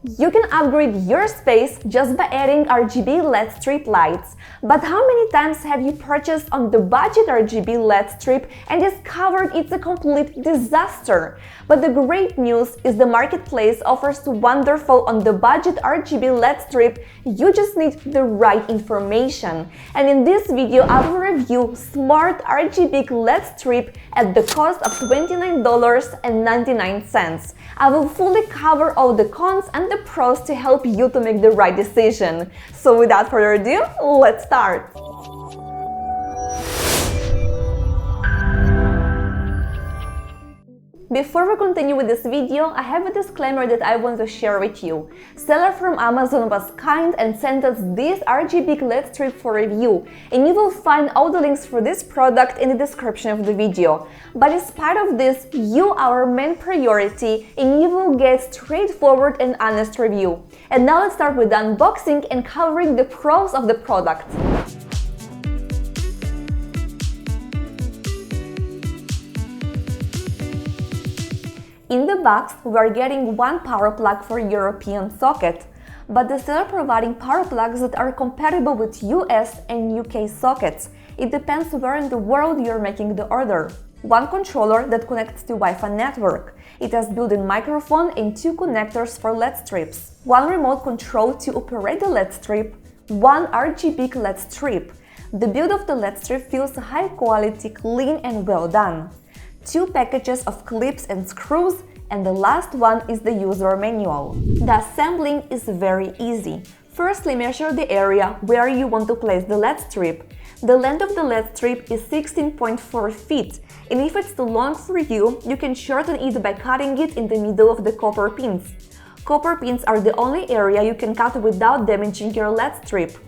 You can upgrade your space just by adding RGB LED strip lights. But how many times have you purchased on the budget RGB LED strip and discovered it's a complete disaster? But the great news is the marketplace offers wonderful on the budget RGB LED strip. You just need the right information. And in this video, I will review smart RGBIC LED strip at the cost of $29.99. I will fully cover all the cons and the pros to help you to make the right decision. So without further ado, let's start! Before we continue with this video, I have a disclaimer that I want to share with you. Seller from Amazon was kind and sent us this RGB LED strip for review, and you will find all the links for this product in the description of the video. But in spite of this, you are our main priority and you will get straightforward and honest review. And now let's start with the unboxing and covering the pros of the product. In the box, we are getting one power plug for European socket, but the seller providing power plugs that are compatible with US and UK sockets. It depends where in the world you're making the order. One controller that connects to Wi-Fi network. It has built-in microphone and two connectors for LED strips. One remote control to operate the LED strip. One RGB LED strip. The build of the LED strip feels high quality, clean and well done. Two packages of clips and screws, and the last one is the user manual. The assembling is very easy. Firstly, measure the area where you want to place the LED strip. The length of the LED strip is 16.4 feet, and if it's too long for you, you can shorten it by cutting it in the middle of the copper pins. Copper pins are the only area you can cut without damaging your LED strip.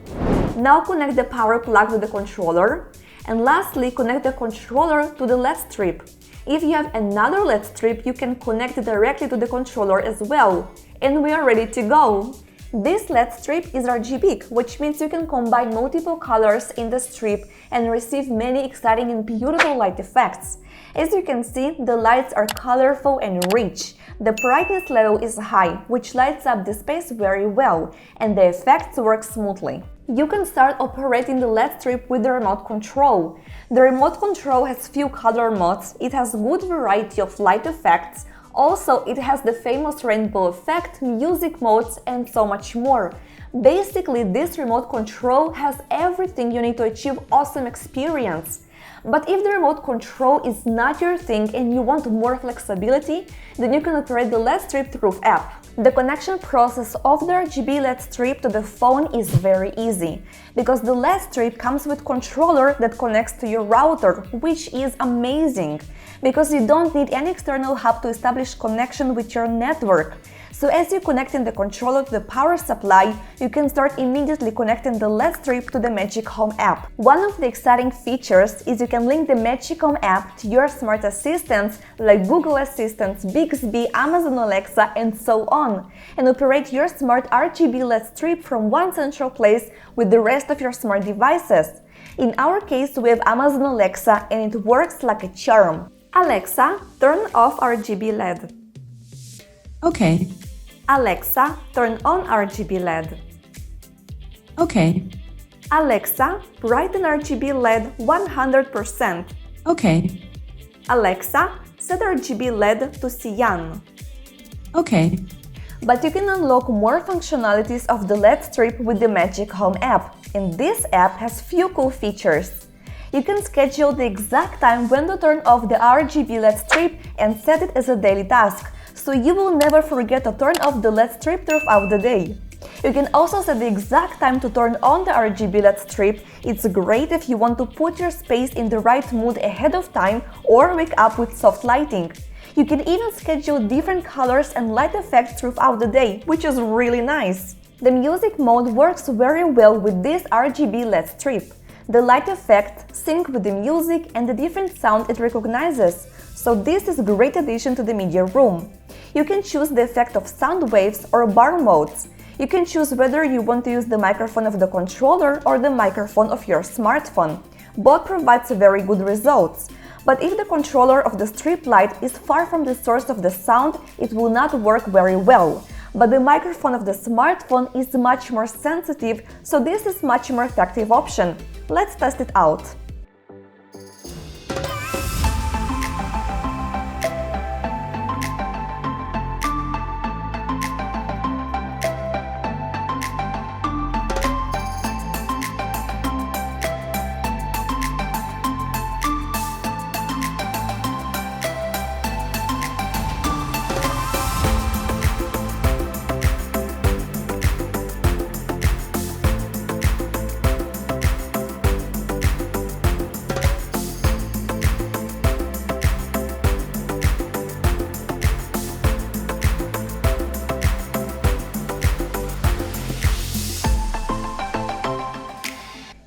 Now connect the power plug to the controller, and lastly connect the controller to the LED strip. If you have another LED strip, you can connect it directly to the controller as well. And we are ready to go! This LED strip is RGB, which means you can combine multiple colors in the strip and receive many exciting and beautiful light effects. As you can see, the lights are colorful and rich. The brightness level is high, which lights up the space very well, and the effects work smoothly. You can start operating the LED strip with the remote control. The remote control has few color modes, it has good variety of light effects, also it has the famous rainbow effect, music modes and so much more. Basically, this remote control has everything you need to achieve awesome experience. But if the remote control is not your thing and you want more flexibility, then you can operate the LED strip through app. The connection process of the RGB LED strip to the phone is very easy, because the LED strip comes with controller that connects to your router, which is amazing, because you don't need any external hub to establish connection with your network. So as you connect in the controller to the power supply, you can start immediately connecting the LED strip to the Magic Home app. One of the exciting features is you can link the Magic Home app to your smart assistants like Google Assistant, Bixby, Amazon Alexa and so on, and operate your smart RGB LED strip from one central place with the rest of your smart devices. In our case, we have Amazon Alexa and it works like a charm. Alexa, turn off RGB LED. Okay. Alexa, turn on RGB LED. Okay. Alexa, brighten RGB LED 100%. Okay. Alexa, set RGB LED to cyan. Okay. But you can unlock more functionalities of the LED strip with the Magic Home app, and this app has few cool features. You can schedule the exact time when to turn off the RGB LED strip and set it as a daily task, so you will never forget to turn off the LED strip throughout the day. You can also set the exact time to turn on the RGB LED strip. It's great if you want to put your space in the right mood ahead of time or wake up with soft lighting. You can even schedule different colors and light effects throughout the day, which is really nice. The music mode works very well with this RGB LED strip. The light effect sync with the music and the different sound it recognizes, so this is a great addition to the media room. You can choose the effect of sound waves or bar modes. You can choose whether you want to use the microphone of the controller or the microphone of your smartphone. Both provides very good results. But if the controller of the strip light is far from the source of the sound, it will not work very well. but the microphone of the smartphone is much more sensitive, so this is much more effective option. Let's test it out.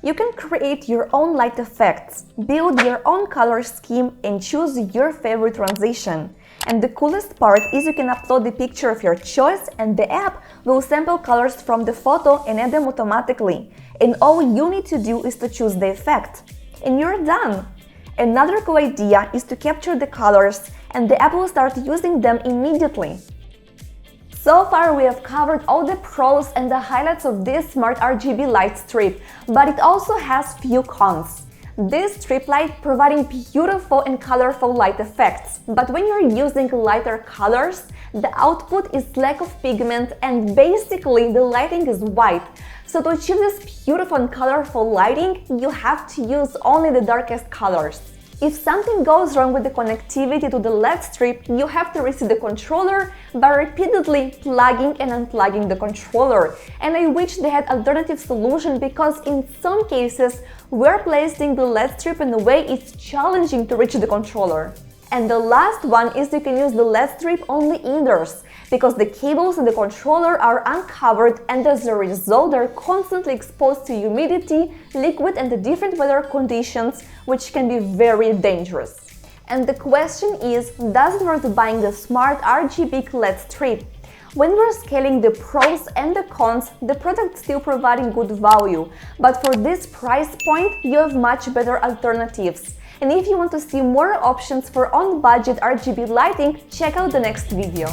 You can create your own light effects, build your own color scheme, and choose your favorite transition. And the coolest part is you can upload the picture of your choice and the app will sample colors from the photo and add them automatically. And all you need to do is to choose the effect. And you're done! Another cool idea is to capture the colors and the app will start using them immediately. So far we have covered all the pros and the highlights of this smart RGB light strip, but it also has few cons. This strip light providing beautiful and colorful light effects, but when you're using lighter colors, the output is lack of pigment and basically the lighting is white. So to achieve this beautiful and colorful lighting, you have to use only the darkest colors. If something goes wrong with the connectivity to the LED strip, you have to reset the controller by repeatedly plugging and unplugging the controller. And I wish they had alternative solution because in some cases, we're placing the LED strip in a way it's challenging to reach the controller. And the last one is you can use the LED strip only indoors, because the cables in the controller are uncovered and as a result they're constantly exposed to humidity, liquid and the different weather conditions, which can be very dangerous. And the question is, does it worth buying the smart RGBIC LED strip? When we're scaling the pros and the cons, the product is still providing good value, but for this price point, you have much better alternatives. And if you want to see more options for on-budget RGB lighting, check out the next video.